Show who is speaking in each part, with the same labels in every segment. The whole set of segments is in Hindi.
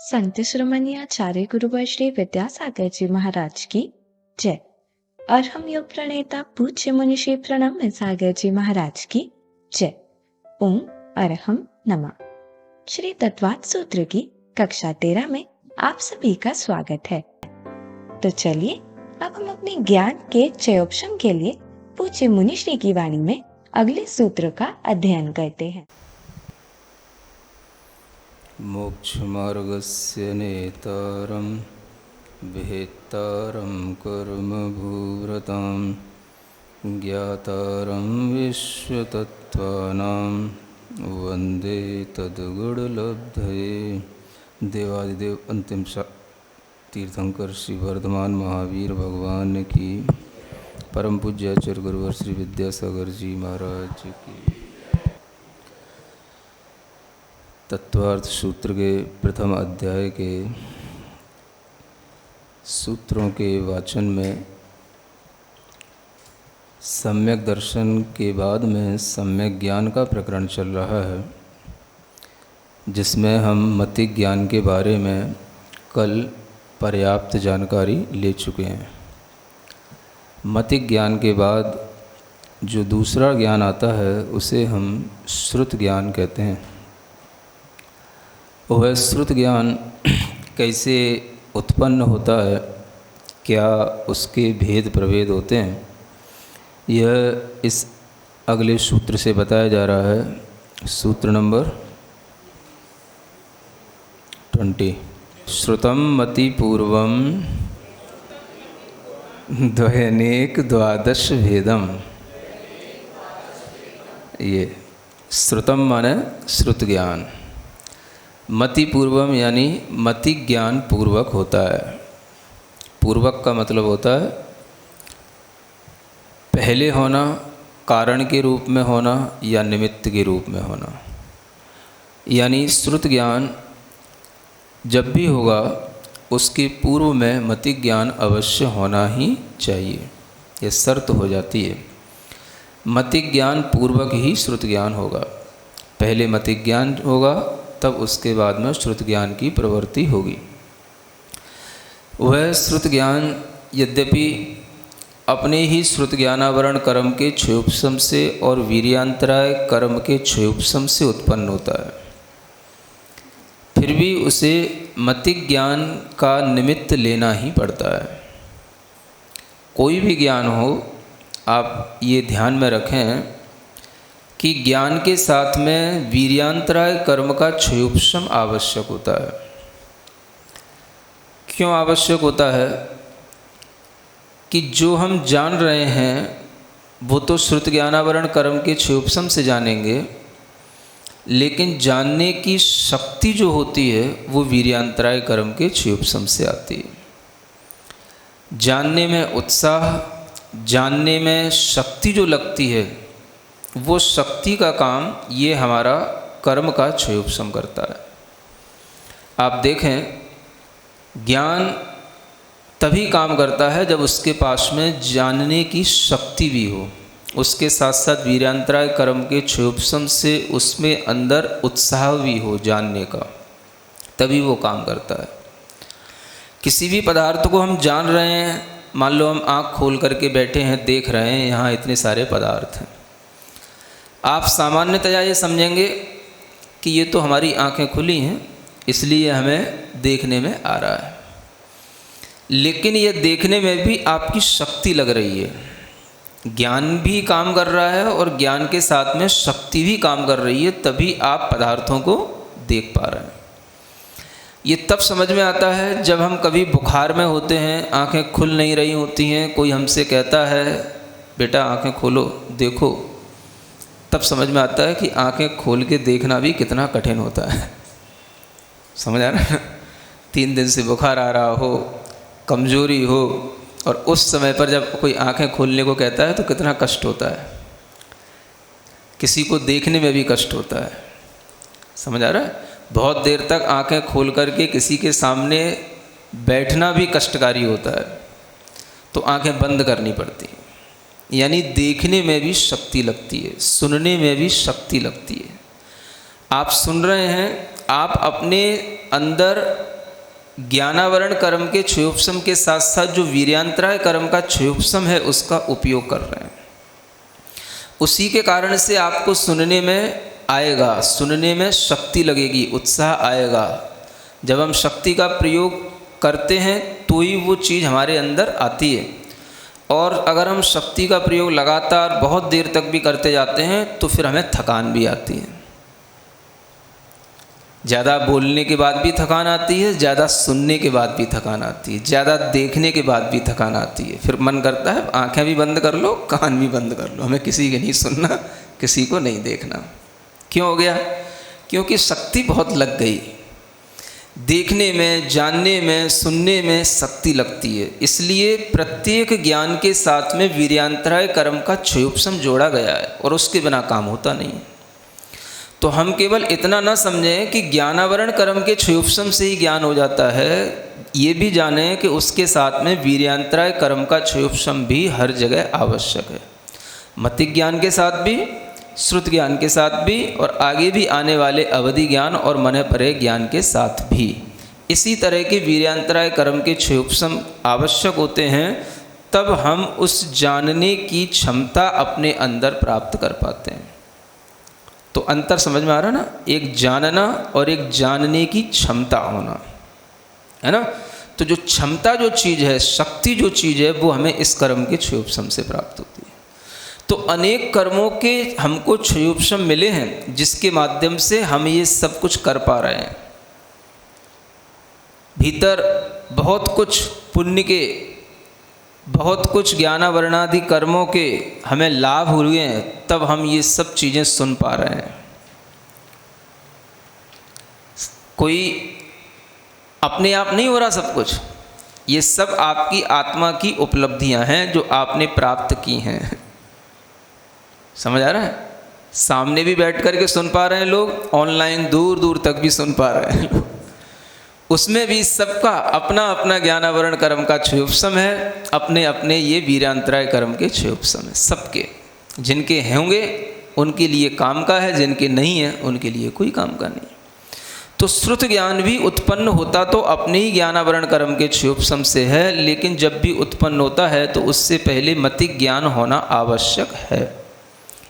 Speaker 1: संत शिरोमणि आचार्य गुरुवर श्री विद्यासागर जी महाराज की जय। और हम योग प्रणेता पूज्य मुनि श्री प्रणम्य सागर जी महाराज की जय। ओम अरहम नमः। श्री तत्वात् सूत्र की कक्षा 13 में आप सभी का स्वागत है। तो चलिए अब हम अपने ज्ञान के चयोपशम के लिए पूज्य मुनि श्री की वाणी में अगले सूत्र का अध्ययन करते हैं।
Speaker 2: मोक्षमार्गस्य नेतारं विहेतारं कर्मभूरतां ज्ञातारं विश्वतत्त्वानां वन्दे तद्गुणलब्धये। देवादिदेव अंतिम तीर्थंकर श्री वर्धमान महावीर भगवान की, परम पूज्य आचार्य गुरुवर श्री विद्यासागर जी महाराज की। तत्वार्थ सूत्र के प्रथम अध्याय के सूत्रों के वाचन में सम्यक दर्शन के बाद में सम्यक ज्ञान का प्रकरण चल रहा है, जिसमें हम मति ज्ञान के बारे में कल पर्याप्त जानकारी ले चुके हैं। मति ज्ञान के बाद जो दूसरा ज्ञान आता है उसे हम श्रुत ज्ञान कहते हैं। वह श्रुत ज्ञान कैसे उत्पन्न होता है, क्या उसके भेद प्रभेद होते हैं, यह इस अगले सूत्र से बताया जा रहा है। सूत्र नंबर 20। श्रुतम मति पूर्वम द्वयनेक द्वादश भेदम। ये श्रुतम माने श्रुत ज्ञान, मति पूर्वम यानी मति ज्ञान पूर्वक होता है। पूर्वक का मतलब होता है पहले होना, कारण के रूप में होना या निमित्त के रूप में होना। यानी श्रुत ज्ञान जब भी होगा उसके पूर्व में मति ज्ञान अवश्य होना ही चाहिए, यह शर्त हो जाती है। मति ज्ञान पूर्वक ही श्रुत ज्ञान होगा। पहले मति ज्ञान होगा, तब उसके बाद में श्रुत ज्ञान की प्रवृत्ति होगी। वह श्रुत ज्ञान यद्यपि अपने ही श्रुत ज्ञानावरण कर्म के क्षयोपशम से और वीर्यांतराय कर्म के क्षयोपशम से उत्पन्न होता है, फिर भी उसे मति ज्ञान का निमित्त लेना ही पड़ता है। कोई भी ज्ञान हो, आप ये ध्यान में रखें कि ज्ञान के साथ में वीर्यांतराय कर्म का क्षयोपशम आवश्यक होता है। क्यों आवश्यक होता है? कि जो हम जान रहे हैं वो तो श्रुत ज्ञानावरण कर्म के क्षयोपशम से जानेंगे, लेकिन जानने की शक्ति जो होती है वो वीर्यांतराय कर्म के क्षयोपशम से आती है। जानने में उत्साह, जानने में शक्ति जो लगती है, वो शक्ति का काम ये हमारा कर्म का क्षयोपशम करता है। आप देखें, ज्ञान तभी काम करता है जब उसके पास में जानने की शक्ति भी हो, उसके साथ साथ वीर्यांतराय कर्म के क्षयोपशम से उसमें अंदर उत्साह भी हो जानने का, तभी वो काम करता है। किसी भी पदार्थ को हम जान रहे हैं, मान लो हम आँख खोल करके बैठे हैं, देख रहे हैं यहाँ इतने सारे पदार्थ हैं, आप सामान्यतया ये समझेंगे कि ये तो हमारी आंखें खुली हैं इसलिए हमें देखने में आ रहा है, लेकिन ये देखने में भी आपकी शक्ति लग रही है। ज्ञान भी काम कर रहा है और ज्ञान के साथ में शक्ति भी काम कर रही है, तभी आप पदार्थों को देख पा रहे हैं। ये तब समझ में आता है जब हम कभी बुखार में होते हैं, आंखें खुल नहीं रही होती हैं, कोई हमसे कहता है बेटा आंखें खोलो देखो, तब समझ में आता है कि आंखें खोल के देखना भी कितना कठिन होता है। समझ आ रहा है? 3 दिन से बुखार आ रहा हो, कमजोरी हो, और उस समय पर जब कोई आंखें खोलने को कहता है तो कितना कष्ट होता है। किसी को देखने में भी कष्ट होता है। समझ आ रहा है? बहुत देर तक आंखें खोल करके किसी के सामने बैठना भी कष्टकारी होता है, तो आंखें बंद करनी पड़ती हैं। यानी देखने में भी शक्ति लगती है, सुनने में भी शक्ति लगती है। आप सुन रहे हैं, आप अपने अंदर ज्ञानावरण कर्म के क्षयोपशम के साथ साथ जो वीर्यांतराय कर्म का क्षयोपशम है उसका उपयोग कर रहे हैं। उसी के कारण से आपको सुनने में आएगा, सुनने में शक्ति लगेगी, उत्साह आएगा। जब हम शक्ति का प्रयोग करते हैं तो ही वो चीज़ हमारे अंदर आती है। और अगर हम शक्ति का प्रयोग लगातार बहुत देर तक भी करते जाते हैं तो फिर हमें थकान भी आती है। ज़्यादा बोलने के बाद भी थकान आती है, ज़्यादा सुनने के बाद भी थकान आती है, ज़्यादा देखने के बाद भी थकान आती है। फिर मन करता है आंखें भी बंद कर लो, कान भी बंद कर लो, हमें किसी के नहीं सुनना, किसी को नहीं देखना। क्यों हो गया? क्योंकि शक्ति बहुत लग गई। देखने में, जानने में, सुनने में शक्ति लगती है। इसलिए प्रत्येक ज्ञान के साथ में वीर्यांतराय कर्म का क्षयोपशम जोड़ा गया है और उसके बिना काम होता नहीं। तो हम केवल इतना न समझें कि ज्ञानावरण कर्म के क्षयोपशम से ही ज्ञान हो जाता है, ये भी जानें कि उसके साथ में वीर्यांतराय कर्म का क्षयोपशम भी हर जगह आवश्यक है। मतिक ज्ञान के साथ भी, श्रुत ज्ञान के साथ भी, और आगे भी आने वाले अवधि ज्ञान और मन परे ज्ञान के साथ भी इसी तरह के वीर्यांतराय कर्म के क्षयोपशम आवश्यक होते हैं। तब हम उस जानने की क्षमता अपने अंदर प्राप्त कर पाते हैं। तो अंतर समझ में आ रहा ना? एक जानना और एक जानने की क्षमता होना, है ना? तो जो क्षमता जो चीज़ है, शक्ति जो चीज़ है, वो हमें इस कर्म के क्षयोपशम से प्राप्त होती है। तो अनेक कर्मों के हमको क्षयोपशम मिले हैं जिसके माध्यम से हम ये सब कुछ कर पा रहे हैं। भीतर बहुत कुछ पुण्य के, बहुत कुछ ज्ञानावरणादि कर्मों के हमें लाभ हुए हैं, तब हम ये सब चीज़ें सुन पा रहे हैं। कोई अपने आप नहीं हो रहा सब कुछ, ये सब आपकी आत्मा की उपलब्धियां हैं जो आपने प्राप्त की हैं। समझ आ रहा है? सामने भी बैठ कर के सुन पा रहे हैं लोग, ऑनलाइन दूर दूर तक भी सुन पा रहे हैं। उसमें भी सबका अपना अपना ज्ञानावरण कर्म का क्षयोपशम है, अपने अपने ये वीर्यांतराय कर्म के क्षयोपशम है सबके। जिनके होंगे उनके लिए काम का है, जिनके नहीं है उनके लिए कोई काम का नहीं। तो श्रुत ज्ञान भी उत्पन्न होता तो अपने ही ज्ञानावरण कर्म के क्षयोपशम से है, लेकिन जब भी उत्पन्न होता है तो उससे पहले मति ज्ञान होना आवश्यक है।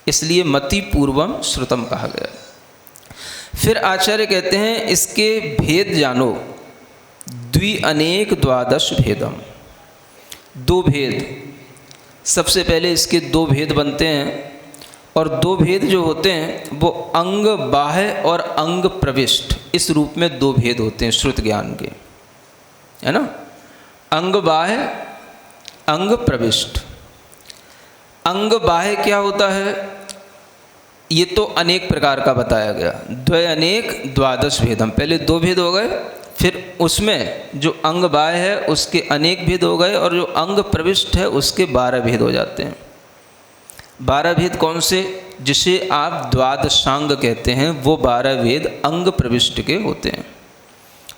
Speaker 2: इसलिए मति पूर्वम श्रुतम कहा गया। फिर आचार्य कहते हैं इसके भेद जानो, द्वि अनेक द्वादश भेदम। दो भेद, सबसे पहले इसके दो भेद बनते हैं, और दो भेद जो होते हैं वो अंग बाह्य और अंग प्रविष्ट, इस रूप में दो भेद होते हैं श्रुत ज्ञान के, है ना? अंग बाह्य, अंग प्रविष्ट। अंग बाह्य क्या होता है? ये तो अनेक प्रकार का बताया गया। द्वय अनेक द्वादश भेदम, पहले दो भेद हो गए, फिर उसमें जो अंग बाह्य है उसके अनेक भेद हो गए, और जो अंग प्रविष्ट है उसके 12 भेद हो जाते हैं। 12 भेद कौन से? जिसे आप द्वादशांग कहते हैं, वो 12 भेद अंग प्रविष्ट के होते हैं।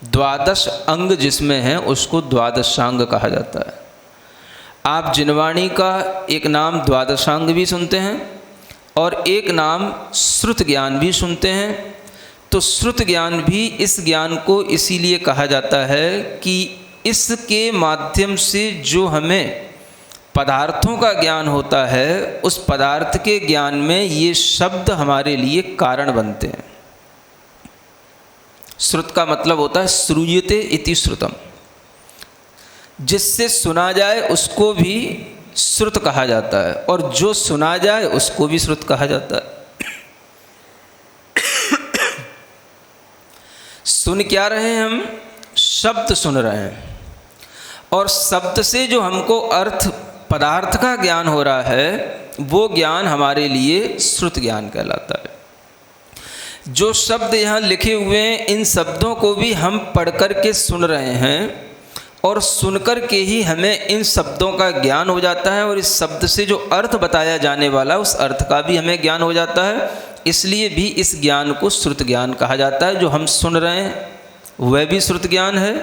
Speaker 2: द्वादश अंग जिसमें है उसको द्वादशांग कहा जाता है। आप जिनवाणी का एक नाम द्वादशांग भी सुनते हैं और एक नाम श्रुत ज्ञान भी सुनते हैं। तो श्रुत ज्ञान भी इस ज्ञान को इसीलिए कहा जाता है कि इसके माध्यम से जो हमें पदार्थों का ज्ञान होता है, उस पदार्थ के ज्ञान में ये शब्द हमारे लिए कारण बनते हैं। श्रुत का मतलब होता है श्रूयते इति श्रुतम, जिससे सुना जाए उसको भी श्रुत कहा जाता है, और जो सुना जाए उसको भी श्रुत कहा जाता है। सुन क्या रहे हैं हम? शब्द सुन रहे हैं, और शब्द से जो हमको अर्थ पदार्थ का ज्ञान हो रहा है वो ज्ञान हमारे लिए श्रुत ज्ञान कहलाता है। जो शब्द यहाँ लिखे हुए हैं, इन शब्दों को भी हम पढ़ कर के सुन रहे हैं, और सुनकर के ही हमें इन शब्दों का ज्ञान हो जाता है, और इस शब्द से जो अर्थ बताया जाने वाला उस अर्थ का भी हमें ज्ञान हो जाता है। इसलिए भी इस ज्ञान को श्रुत ज्ञान कहा जाता है। जो हम सुन रहे हैं वह भी श्रुत ज्ञान है,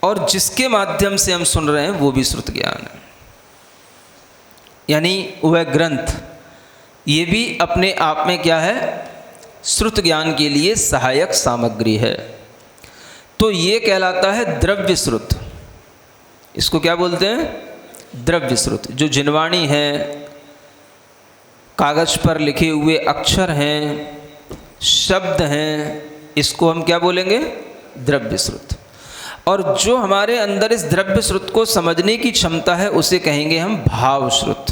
Speaker 2: और जिसके माध्यम से हम सुन रहे हैं वो भी श्रुत ज्ञान है। यानी वह ग्रंथ, ये भी अपने आप में क्या है? श्रुत ज्ञान के लिए सहायक सामग्री है। तो ये कहलाता है द्रव्य श्रुत। इसको क्या बोलते हैं? द्रव्य श्रुत। जो जिनवाणी है, कागज पर लिखे हुए अक्षर हैं, शब्द हैं, इसको हम क्या बोलेंगे? द्रव्य श्रुत। और जो हमारे अंदर इस द्रव्य श्रुत को समझने की क्षमता है उसे कहेंगे हम भाव श्रुत।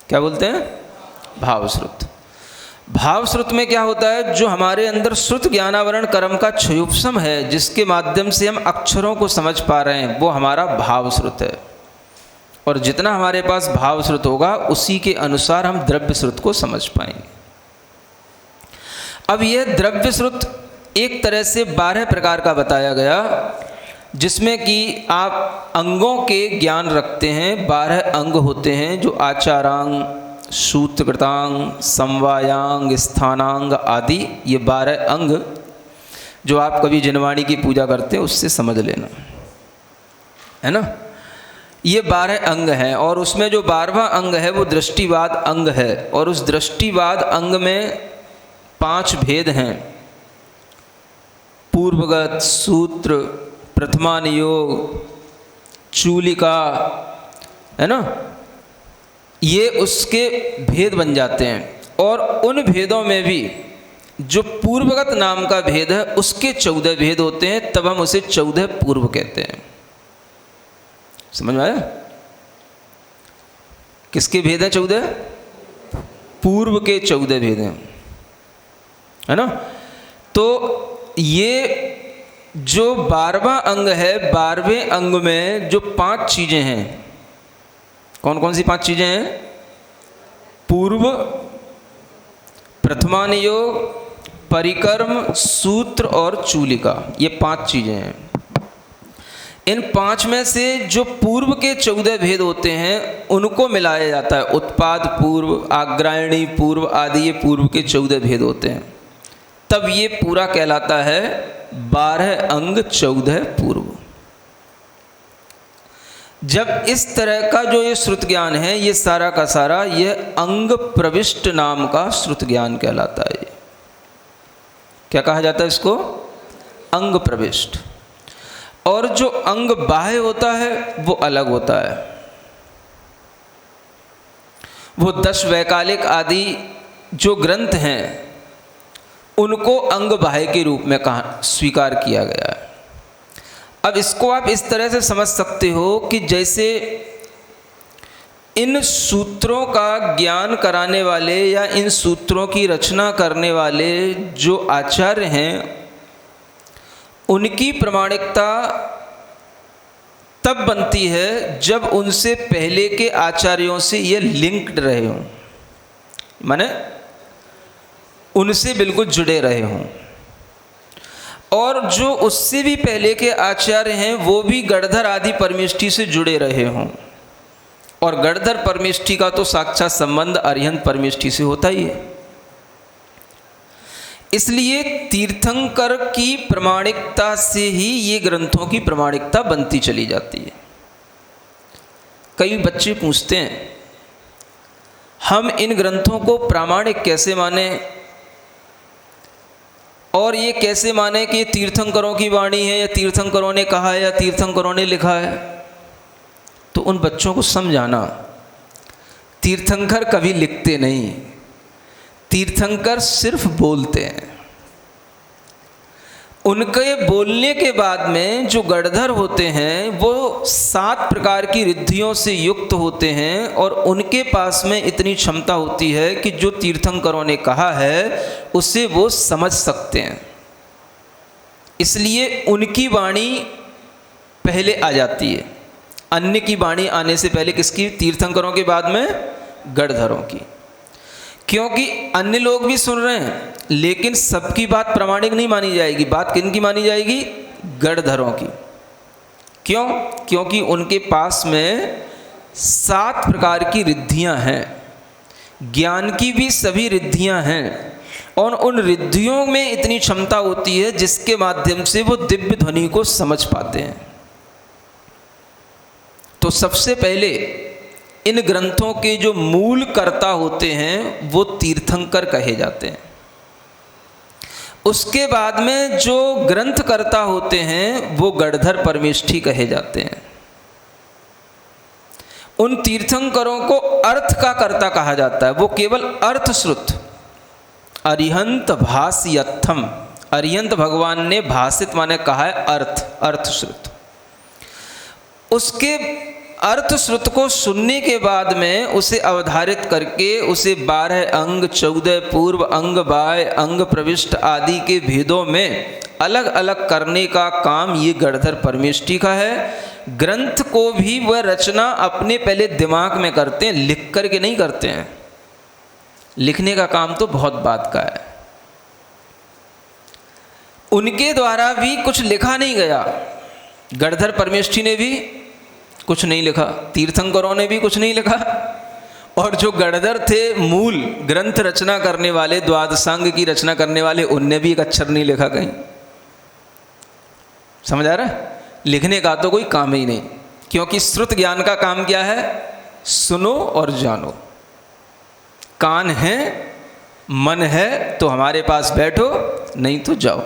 Speaker 2: क्या बोलते हैं? भाव श्रुत। भाव श्रुत में क्या होता है? जो हमारे अंदर श्रुत ज्ञानावरण कर्म का क्षयोपशम है, जिसके माध्यम से हम अक्षरों को समझ पा रहे हैं, वो हमारा भाव श्रुत है। और जितना हमारे पास भाव श्रुत होगा उसी के अनुसार हम द्रव्य श्रुत को समझ पाएंगे। अब यह द्रव्य श्रुत एक तरह से 12 प्रकार का बताया गया, जिसमें कि आप अंगों के ज्ञान रखते हैं। 12 अंग होते हैं, जो आचारांग, सूत्रकृतांग, समवायांग, स्थानांग आदि। ये 12 अंग जो आप कभी जिनवाणी की पूजा करते हैं उससे समझ लेना, है ना। ये 12 अंग हैं और उसमें जो 12वां अंग है वो दृष्टिवाद अंग है। और उस दृष्टिवाद अंग में 5 भेद हैं: पूर्वगत, सूत्र, प्रथमानुयोग, चूलिका, है ना। ये उसके भेद बन जाते हैं। और उन भेदों में भी जो पूर्वगत नाम का भेद है उसके 14 भेद होते हैं, तब हम उसे 14 पूर्व कहते हैं। समझ में आया? किसके भेद हैं 14? पूर्व के 14 भेद हैं, है ना। तो ये जो 12वां अंग है, 12वें अंग में जो 5 चीजें हैं, कौन कौन सी 5 चीजें हैं? पूर्व, प्रथमानुयोग, परिकर्म, सूत्र और चूलिका। ये 5 चीजें हैं। इन 5 में से जो पूर्व के 14 भेद होते हैं उनको मिलाया जाता है। उत्पाद पूर्व, आग्रायणी पूर्व आदि ये पूर्व के 14 भेद होते हैं। तब ये पूरा कहलाता है 12 अंग 14 पूर्व। जब इस तरह का जो ये श्रुत ज्ञान है, ये सारा का सारा यह अंग प्रविष्ट नाम का श्रुत ज्ञान कहलाता है। क्या कहा जाता है इसको? अंग प्रविष्ट। और जो अंग बाह्य होता है वो अलग होता है। वो 10 वैकालिक आदि जो ग्रंथ हैं उनको अंग बाह्य के रूप में स्वीकार किया गया है। अब इसको आप इस तरह से समझ सकते हो कि जैसे इन सूत्रों का ज्ञान कराने वाले या इन सूत्रों की रचना करने वाले जो आचार्य हैं उनकी प्रामाणिकता तब बनती है जब उनसे पहले के आचार्यों से ये लिंक्ड रहे हों, माने उनसे बिल्कुल जुड़े रहे हों। और जो उससे भी पहले के आचार्य हैं वो भी गणधर आदि परमेष्ठी से जुड़े रहे हों। और गणधर परमेष्ठी का तो साक्षात संबंध अरिहंत परमेष्ठी से होता ही है। इसलिए तीर्थंकर की प्रामाणिकता से ही ये ग्रंथों की प्रामाणिकता बनती चली जाती है। कई बच्चे पूछते हैं हम इन ग्रंथों को प्रामाणिक कैसे माने और ये कैसे माने कि ये तीर्थंकरों की वाणी है या तीर्थंकरों ने कहा है या तीर्थंकरों ने लिखा है। तो उन बच्चों को समझाना, तीर्थंकर कभी लिखते नहीं, तीर्थंकर सिर्फ बोलते हैं। उनके बोलने के बाद में जो गणधर होते हैं वो 7 प्रकार की रिद्धियों से युक्त होते हैं और उनके पास में इतनी क्षमता होती है कि जो तीर्थंकरों ने कहा है उसे वो समझ सकते हैं। इसलिए उनकी वाणी पहले आ जाती है। अन्य की वाणी आने से पहले किसकी? तीर्थंकरों के बाद में गणधरों की। क्योंकि अन्य लोग भी सुन रहे हैं लेकिन सबकी बात प्रामाणिक नहीं मानी जाएगी। बात किन की मानी जाएगी? गणधरों की। क्यों? क्योंकि उनके पास में 7 प्रकार की रिद्धियां हैं, ज्ञान की भी सभी रिद्धियां हैं और उन रिद्धियों में इतनी क्षमता होती है जिसके माध्यम से वो दिव्य ध्वनि को समझ पाते हैं। तो सबसे पहले इन ग्रंथों के जो मूल कर्ता होते हैं वो तीर्थंकर कहे जाते हैं। उसके बाद में जो ग्रंथकर्ता होते हैं वो गणधर परमेष्ठी कहे जाते हैं। उन तीर्थंकरों को अर्थ का कर्ता कहा जाता है, वो केवल अर्थ श्रुत अरिहंत भाष्यर्थम, अरिहंत भगवान ने भाषित माने कहा है अर्थ श्रुत। उसके अर्थ श्रुत को सुनने के बाद में उसे अवधारित करके उसे 12 अंग, 14 पूर्व अंग, बाह्य अंग, प्रविष्ट आदि के भेदों में अलग अलग करने का काम ये गणधर परमेष्ठी का है। ग्रंथ को भी वह रचना अपने पहले दिमाग में करते हैं, लिख करके नहीं करते हैं। लिखने का काम तो बहुत बाद का है। उनके द्वारा भी कुछ लिखा नहीं गया। गणधर परमेष्ठी ने भी कुछ नहीं लिखा, तीर्थंकरों ने भी कुछ नहीं लिखा, और जो गणधर थे मूल ग्रंथ रचना करने वाले, द्वादशांग की रचना करने वाले, उनने भी एक अक्षर नहीं लिखा कहीं। समझ आ रहा है? लिखने का तो कोई काम ही नहीं, क्योंकि श्रुत ज्ञान का काम क्या है? सुनो और जानो। कान है, मन है तो हमारे पास बैठो, नहीं तो जाओ।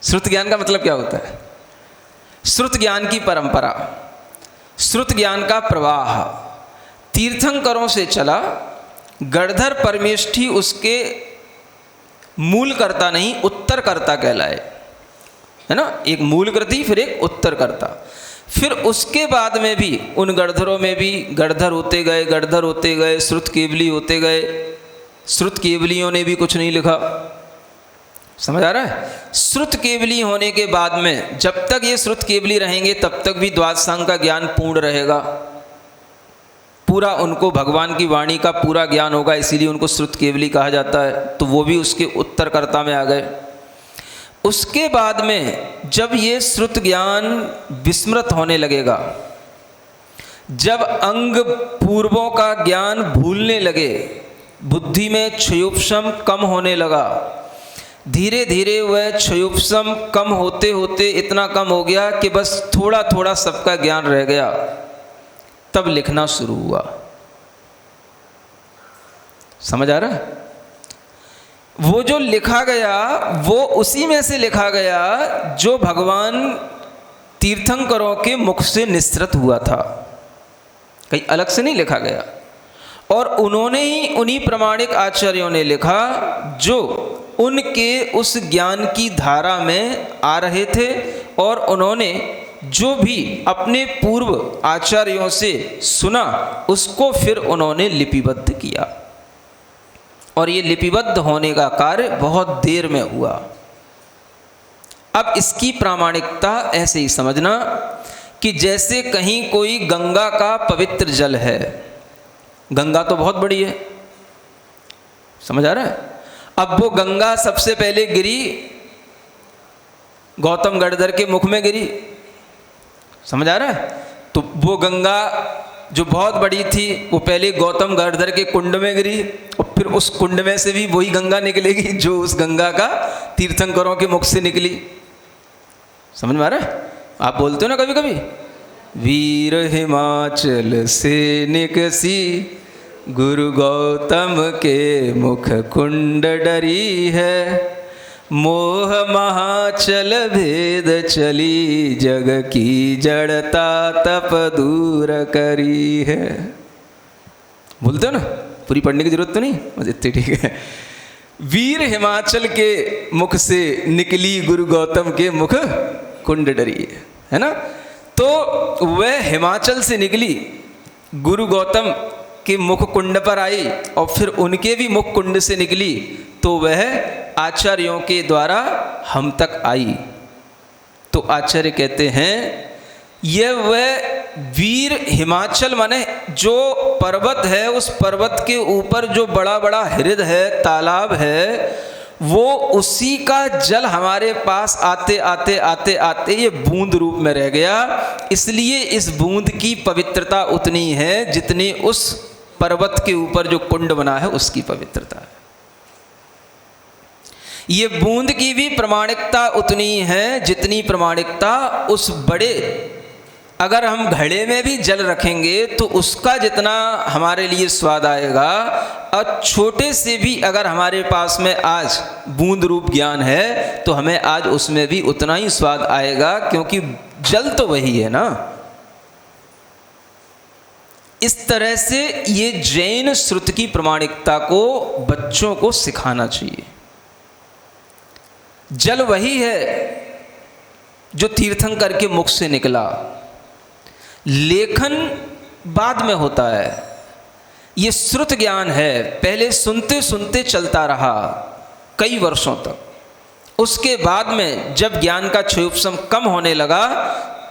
Speaker 2: श्रुत ज्ञान का मतलब क्या होता है? श्रुत ज्ञान की परंपरा, श्रुत ज्ञान का प्रवाह तीर्थंकरों से चला। गणधर परमेष्ठी उसके मूलकर्ता नहीं, उत्तरकर्ता कहलाए, है ना? एक मूलकृति फिर एक उत्तरकर्ता। फिर उसके बाद में भी उन गणधरों में भी गणधर होते गए, गणधर होते गए, श्रुत केवली होते गए। श्रुत केवलियों ने भी कुछ नहीं लिखा। समझ आ रहा है? श्रुत केवली होने के बाद में जब तक ये श्रुत केवली रहेंगे तब तक भी द्वादशांग का ज्ञान पूर्ण रहेगा, पूरा उनको भगवान की वाणी का पूरा ज्ञान होगा, इसीलिए उनको श्रुत केवली कहा जाता है। तो वो भी उसके उत्तरकर्ता में आ गए। उसके बाद में जब ये श्रुत ज्ञान विस्मृत होने लगेगा, जब अंग पूर्वों का ज्ञान भूलने लगे, बुद्धि में क्षयोपशम कम होने लगा, धीरे धीरे वह क्षयोपशम कम होते होते इतना कम हो गया कि बस थोड़ा थोड़ा सबका ज्ञान रह गया, तब लिखना शुरू हुआ। समझ आ रहा है? वो जो लिखा गया वो उसी में से लिखा गया जो भगवान तीर्थंकरों के मुख से निस्सृत हुआ था, कहीं अलग से नहीं लिखा गया। और उन्होंने ही, उन्हीं प्रामाणिक आचार्यों ने लिखा जो उनके उस ज्ञान की धारा में आ रहे थे, और उन्होंने जो भी अपने पूर्व आचार्यों से सुना उसको फिर उन्होंने लिपिबद्ध किया। और ये लिपिबद्ध होने का कार्य बहुत देर में हुआ। अब इसकी प्रामाणिकता ऐसे ही समझना कि जैसे कहीं कोई गंगा का पवित्र जल है, गंगा तो बहुत बड़ी है, समझ आ रहा है? अब वो गंगा सबसे पहले गिरी गौतम गणधर के मुख में गिरी, समझ आ रहा है? तो वो गंगा जो बहुत बड़ी थी वो पहले गौतम गणधर के कुंड में गिरी, और फिर उस कुंड में से भी वही गंगा निकलेगी जो उस गंगा का तीर्थंकरों के मुख से निकली। समझ में आ रहा है? आप बोलते हो ना कभी कभी, वीर हिमाचल से निकसी, गुरु गौतम के मुख कुंड डरी है, मोह महाचल भेद चली, जग की जड़ता तप दूर करी है। बोलते हो ना? पूरी पढ़ने की जरूरत तो नहीं, बस इतनी ठीक है। वीर हिमाचल के मुख से निकली, गुरु गौतम के मुख कुंड डरी है ना? तो वह हिमाचल से निकली, गुरु गौतम के मुख कुंड पर आई, और फिर उनके भी मुख कुंड से निकली, तो वह आचार्यों के द्वारा हम तक आई। तो आचार्य कहते हैं यह वह वीर हिमाचल माने जो पर्वत है, उस पर्वत के ऊपर जो बड़ा बड़ा हृद है, तालाब है, वो उसी का जल हमारे पास आते आते आते आते ये बूंद रूप में रह गया। इसलिए इस बूंद की पवित्रता उतनी है जितनी उस पर्वत के ऊपर जो कुंड बना है उसकी पवित्रता है। ये बूंद की भी प्रामाणिकता उतनी है जितनी प्रामाणिकता उस बड़े अगर हम घड़े में भी जल रखेंगे तो उसका जितना हमारे लिए स्वाद आएगा, और छोटे से भी अगर हमारे पास में आज बूंद रूप ज्ञान है तो हमें आज उसमें भी उतना ही स्वाद आएगा, क्योंकि जल तो वही है ना। इस तरह से ये जैन श्रुति की प्रामाणिकता को बच्चों को सिखाना चाहिए। जल वही है जो तीर्थंकर के मुख से निकला, लेखन बाद में होता है। ये श्रुत ज्ञान है, पहले सुनते सुनते चलता रहा कई वर्षों तक। उसके बाद में जब ज्ञान का क्षयोपशम कम होने लगा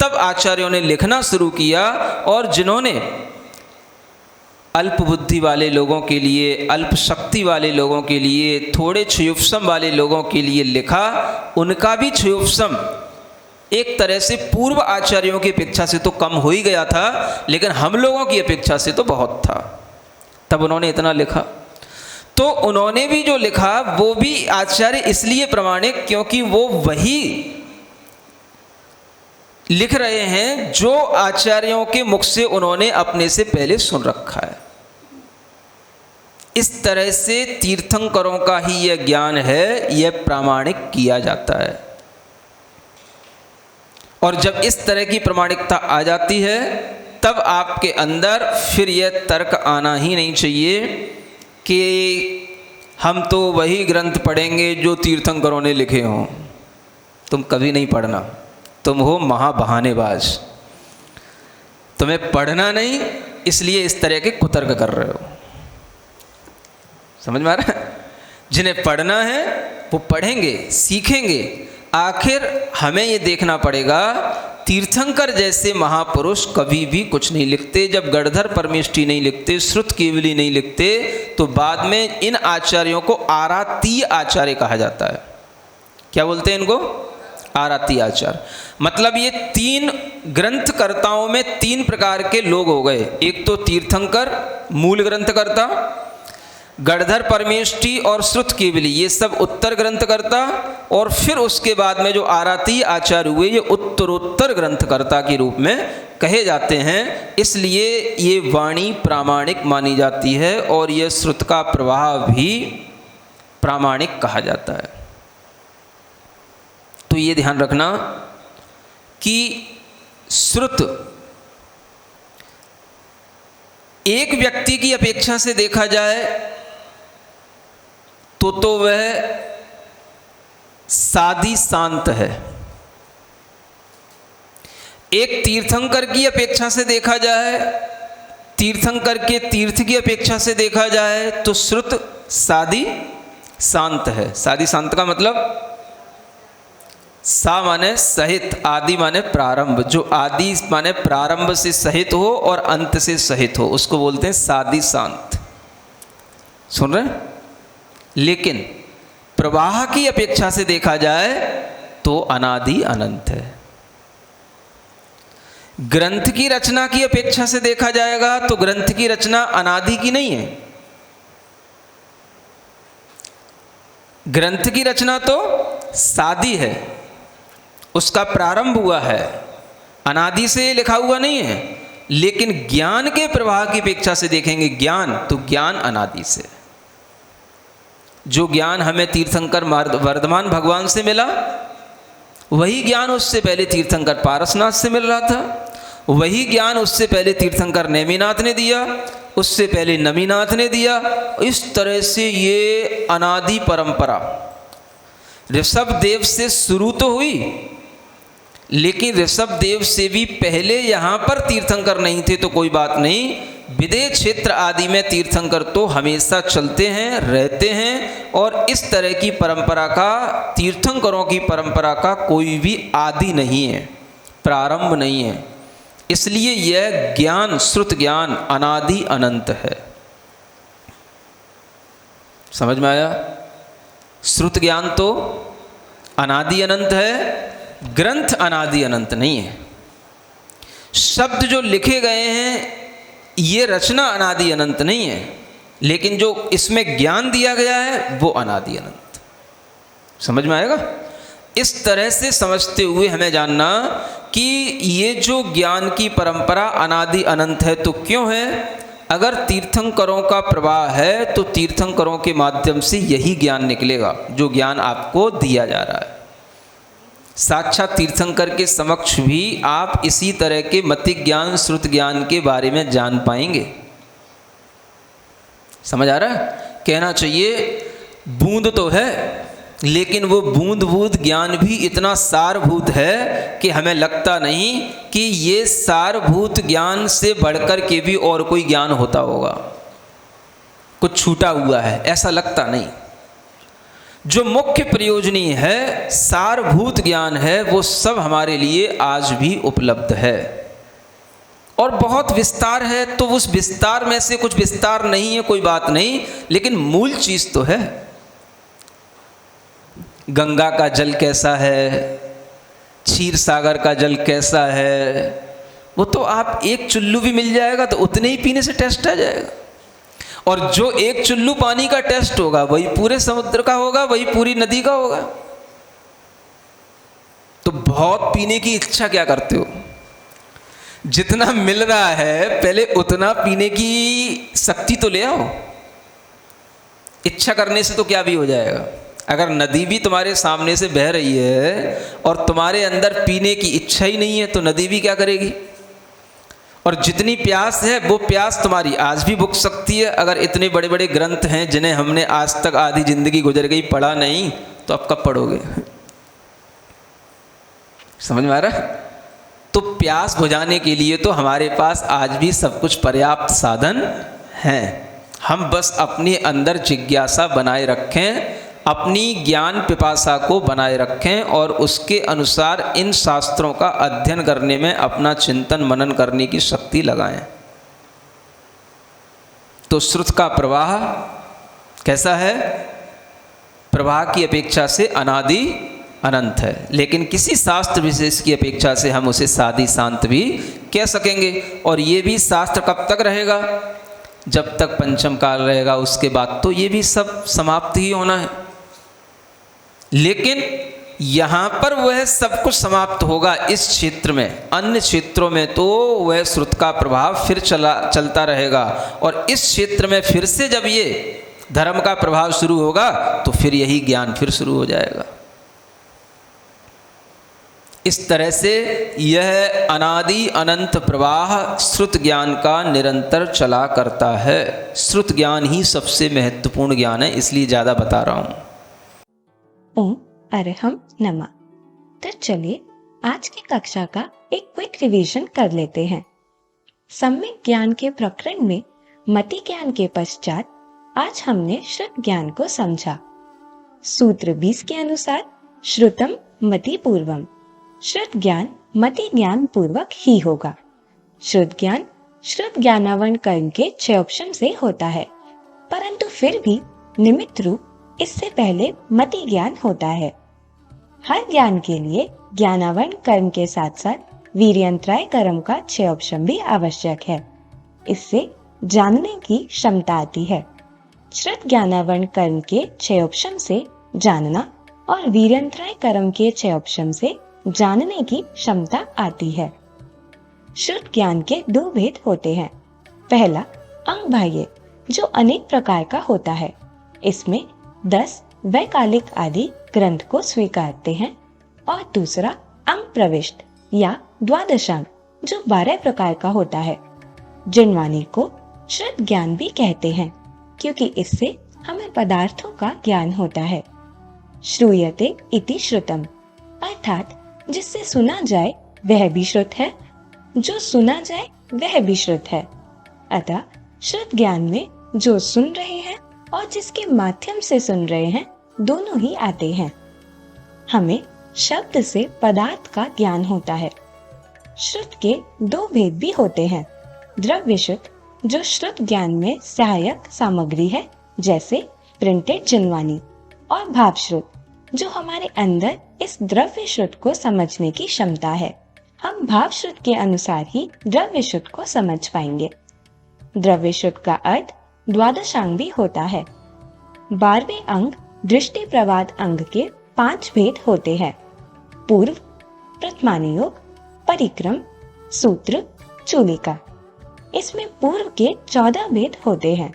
Speaker 2: तब आचार्यों ने लिखना शुरू किया, और जिन्होंने अल्प बुद्धि वाले लोगों के लिए, अल्प शक्ति वाले लोगों के लिए, थोड़े क्षयोपशम वाले लोगों के लिए लिखा, उनका भी क्षयोपशम एक तरह से पूर्व आचार्यों की अपेक्षा से तो कम हो ही गया था, लेकिन हम लोगों की अपेक्षा से तो बहुत था। तब उन्होंने इतना लिखा। तो उन्होंने भी जो लिखा वो भी आचार्य इसलिए प्रमाणिक क्योंकि वो वही लिख रहे हैं जो आचार्यों के मुख से उन्होंने अपने से पहले सुन रखा है। इस तरह से तीर्थंकरों का ही यह ज्ञान है, यह प्रामाणिक किया जाता है। और जब इस तरह की प्रामाणिकता आ जाती है तब आपके अंदर फिर यह तर्क आना ही नहीं चाहिए कि हम तो वही ग्रंथ पढ़ेंगे जो तीर्थंकरों ने लिखे हों। तुम कभी नहीं पढ़ना, तुम हो महाबहानेबाज। तुम्हें पढ़ना नहीं, इसलिए इस तरह के कुतर्क कर रहे हो। समझ में आ रहा है? जिन्हें पढ़ना है वो पढ़ेंगे, सीखेंगे। आखिर हमें ये देखना पड़ेगा, तीर्थंकर जैसे महापुरुष कभी भी कुछ नहीं लिखते। जब गणधर परमेष्ठी नहीं लिखते, श्रुत केवली नहीं लिखते, तो बाद में इन आचार्यों को आरातीय आचार्य कहा जाता है। क्या बोलते हैं इनको? आरातीय आचार्य। मतलब ये तीन ग्रंथकर्ताओं में तीन प्रकार के लोग हो गए। एक तो तीर्थंकर मूल ग्रंथकर्ता, गणधर परमेष्ठी और श्रुत केवली ये सब उत्तर ग्रंथकर्ता, और फिर उसके बाद में जो आरातीय आचार्य हुए ये उत्तरोत्तर ग्रंथकर्ता के रूप में कहे जाते हैं। इसलिए ये वाणी प्रामाणिक मानी जाती है और यह श्रुत का प्रवाह भी प्रामाणिक कहा जाता है। तो ये ध्यान रखना कि श्रुत एक व्यक्ति की अपेक्षा से देखा जाए तो वह साधी शांत है। एक तीर्थंकर की अपेक्षा से देखा जाए, तीर्थंकर के तीर्थ की अपेक्षा से देखा जाए तो श्रुत साधी शांत है। साधी शांत का मतलब सा माने सहित, आदि माने प्रारंभ। जो आदि माने प्रारंभ से सहित हो और अंत से सहित हो उसको बोलते हैं साधी शांत। सुन रहे हैं? लेकिन प्रवाह की अपेक्षा से देखा जाए तो अनादि अनंत है। ग्रंथ की रचना की अपेक्षा से देखा जाएगा तो ग्रंथ की रचना अनादि की नहीं है। ग्रंथ की रचना तो सादी है, उसका प्रारंभ हुआ है, अनादि से लिखा हुआ नहीं है। लेकिन ज्ञान के प्रवाह की अपेक्षा से देखेंगे ज्ञान, तो ज्ञान अनादि से। जो ज्ञान हमें तीर्थंकर वर्धमान भगवान से मिला, वही ज्ञान उससे पहले तीर्थंकर पारसनाथ से मिल रहा था, वही ज्ञान उससे पहले तीर्थंकर नेमिनाथ ने दिया, उससे पहले नमीनाथ ने दिया। इस तरह से ये अनादि परंपरा ऋषभ देव से शुरू तो हुई, लेकिन ऋषभ देव से भी पहले यहाँ पर तीर्थंकर नहीं थे तो कोई बात नहीं। विदेह क्षेत्र आदि में तीर्थंकर तो हमेशा चलते हैं, रहते हैं, और इस तरह की परंपरा का, तीर्थंकरों की परंपरा का कोई भी आदि नहीं है, प्रारंभ नहीं है। इसलिए यह ज्ञान, श्रुत ज्ञान अनादि अनंत है। समझ में आया? श्रुत ज्ञान तो अनादि अनंत है, ग्रंथ अनादि अनंत नहीं है। शब्द जो लिखे गए हैं ये रचना अनादि अनंत नहीं है, लेकिन जो इसमें ज्ञान दिया गया है वो अनादि अनंत। समझ में आएगा? इस तरह से समझते हुए हमें जानना कि ये जो ज्ञान की परंपरा अनादि अनंत है तो क्यों है? अगर तीर्थंकरों का प्रवाह है तो तीर्थंकरों के माध्यम से यही ज्ञान निकलेगा जो ज्ञान आपको दिया जा रहा है। साक्षात तीर्थंकर के समक्ष भी आप इसी तरह के मतिक ज्ञान, श्रुत ज्ञान के बारे में जान पाएंगे। समझ आ रहा है? कहना चाहिए बूंद तो है, लेकिन वो बूंद बूंद ज्ञान भी इतना सारभूत है कि हमें लगता नहीं कि ये सारभूत ज्ञान से बढ़कर के भी और कोई ज्ञान होता होगा, कुछ छूटा हुआ है, ऐसा लगता नहीं। जो मुख्य प्रयोजनीय है, सारभूत ज्ञान है, वो सब हमारे लिए आज भी उपलब्ध है और बहुत विस्तार है। तो उस विस्तार में से कुछ विस्तार नहीं है, कोई बात नहीं, लेकिन मूल चीज तो है। गंगा का जल कैसा है, क्षीर सागर का जल कैसा है, वो तो आप एक चुल्लू भी मिल जाएगा तो उतने ही पीने से टेस्ट आ जाएगा। और जो एक चुल्लू पानी का टेस्ट होगा वही पूरे समुद्र का होगा, वही पूरी नदी का होगा। तो बहुत पीने की इच्छा क्या करते हो? जितना मिल रहा है पहले उतना पीने की शक्ति तो ले आओ। इच्छा करने से तो क्या भी हो जाएगा। अगर नदी भी तुम्हारे सामने से बह रही है और तुम्हारे अंदर पीने की इच्छा ही नहीं है तो नदी भी क्या करेगी? और जितनी प्यास है वो प्यास तुम्हारी आज भी बुझ सकती है। अगर इतने बड़े बड़े ग्रंथ हैं जिन्हें हमने आज तक आधी जिंदगी गुजर गई पढ़ा नहीं, तो अब कब पढ़ोगे? समझ में आ रहा है? तो प्यास बुझाने के लिए तो हमारे पास आज भी सब कुछ पर्याप्त साधन हैं। हम बस अपने अंदर जिज्ञासा बनाए रखें, अपनी ज्ञान पिपासा को बनाए रखें और उसके अनुसार इन शास्त्रों का अध्ययन करने में अपना चिंतन मनन करने की शक्ति लगाएं। तो श्रुत का प्रवाह कैसा है? प्रवाह की अपेक्षा से अनादि अनंत है, लेकिन किसी शास्त्र विशेष की अपेक्षा से हम उसे सादी शांत भी कह सकेंगे। और ये भी शास्त्र कब तक रहेगा? जब तक पंचम काल रहेगा, उसके बाद तो ये भी सब समाप्त ही होना है। लेकिन यहाँ पर वह सब कुछ समाप्त होगा इस क्षेत्र में। अन्य क्षेत्रों में तो वह श्रुत का प्रभाव फिर चलता रहेगा, और इस क्षेत्र में फिर से जब ये धर्म का प्रभाव शुरू होगा तो फिर यही ज्ञान फिर शुरू हो जाएगा। इस तरह से यह अनादि अनंत प्रवाह श्रुत ज्ञान का निरंतर चला करता है। श्रुत ज्ञान ही सबसे महत्वपूर्ण ज्ञान है, इसलिए ज़्यादा बता रहा हूँ।
Speaker 1: ओम अरहम नमः। तो चलिए आज की कक्षा का एक क्विक रिवीजन कर लेते हैं। सम्यक ज्ञान के प्रकरण में मति ज्ञान के पश्चात आज हमने श्रुत ज्ञान को समझा। सूत्र 20 के अनुसार श्रुतम मति पूर्वम, श्रुत ज्ञान मति ज्ञान पूर्वक ही होगा। श्रुत ज्ञान श्रुत ज्ञानावरण कर्म के 6 ऑप्शन से होता है, परंतु फिर भी निमित्त रूप इससे पहले मति ज्ञान होता है। हर ज्ञान के लिए ज्ञानावरण कर्म के साथ साथ वीर्यंतराय कर्म का 6 ऑप्शन भी आवश्यक है। इससे जानने की क्षमता आती है। श्रुत ज्ञानावरण कर्म के 6 ऑप्शन से जानना और वीर्यंतराय कर्म के 6 ऑप्शन से जानने की क्षमता आती है। श्रुत ज्ञान के 2 भेद होते हैं। पहला अंग बाह्य, जो अनेक प्रकार का होता है। इसमें 10 वैकालिक आदि ग्रंथ को स्वीकारते हैं। और दूसरा अंग प्रविष्ट या द्वादशांग, जो 12 प्रकार का होता है। जिनवानी को श्रुत ज्ञान भी कहते हैं, क्योंकि इससे हमें पदार्थों का ज्ञान होता है। श्रूयते इति श्रुतम, अर्थात जिससे सुना जाए वह भी श्रुत है, जो सुना जाए वह भी श्रुत है। अतः श्रुत ज्ञान में जो सुन रहे हैं और जिसके माध्यम से सुन रहे हैं, दोनों ही आते हैं। हमें शब्द से पदार्थ का ज्ञान होता है। श्रुत के 2 भेद भी होते हैं। द्रव्य श्रुत, जो श्रुत ज्ञान में सहायक सामग्री है, जैसे प्रिंटेड जिनवानी, और भाव श्रुत, जो हमारे अंदर इस द्रव्य श्रुत को समझने की क्षमता है। हम भाव श्रुत के अनुसार ही द्रव्य श्रुत को समझ पाएंगे। द्रव्य श्रुत का अर्थ द्वादशांग भी होता है। 12वें अंग दृष्टि प्रवाद अंग के 5 भेद होते हैं। पूर्व, प्रथमानुयोग, परिक्रम, सूत्र, चूलिका। इसमें पूर्व के 14 भेद होते हैं।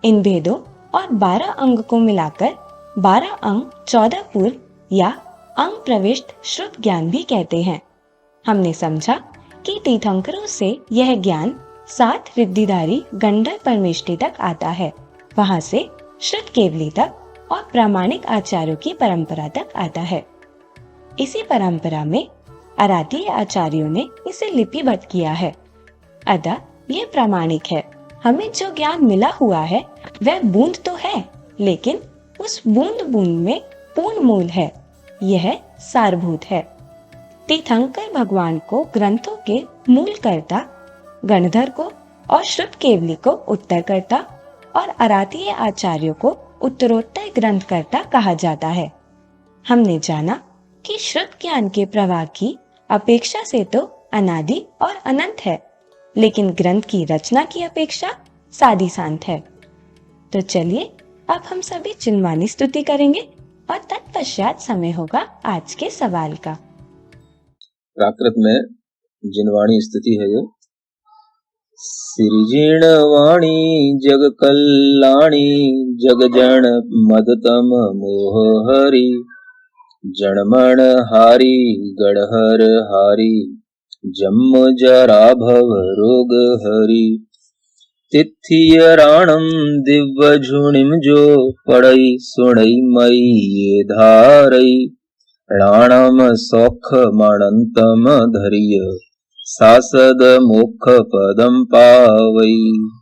Speaker 1: इन भेदों और 12 अंग को मिलाकर 12 अंग 14 पूर्व या अंग प्रविष्ट श्रुत ज्ञान भी कहते हैं। हमने समझा कि तीर्थंकरों से यह ज्ञान 7 रिद्धिधारी गंडर परमेष्टि तक आता है, वहां से श्रुत केवली तक और प्रामाणिक आचार्यों की परंपरा तक आता है। इसी परंपरा में आराध्य आचार्यों ने इसे लिपिबद्ध किया है, अतः यह प्रामाणिक है। हमें जो ज्ञान मिला हुआ है वह बूंद तो है, लेकिन उस बूंद बूंद में पूर्ण मूल है, यह सारभूत है। तीर्थंकर भगवान को ग्रंथों के मूल कर्ता, गणधर को और श्रुत केवली को उत्तरकर्ता और आराध्य आचार्यों को उत्तरोत्तर ग्रंथकर्ता कहा जाता है। हमने जाना कि श्रुत ज्ञान के प्रवाह की अपेक्षा से तो अनादि और अनंत है, लेकिन ग्रंथ की रचना की अपेक्षा सादी शांत है। तो चलिए अब हम सभी चिन्वानी स्तुति करेंगे और तत्पश्चात समय होगा आज के सवाल का।
Speaker 3: प्राकृत में जिनवाणी स्तुति है ये। सिरिजिणवाणी जग कल्याणी जग जन मदतम मोह हरि जनमण हारी गढ़हर हारी जन्म जरा भव रोग हरि तिथियराणम दिव्य झुणिम जो पड़ई सुणई मई ये धारई राणम सौख मणंतम धरिय सासद मोक्ष पदम पावई।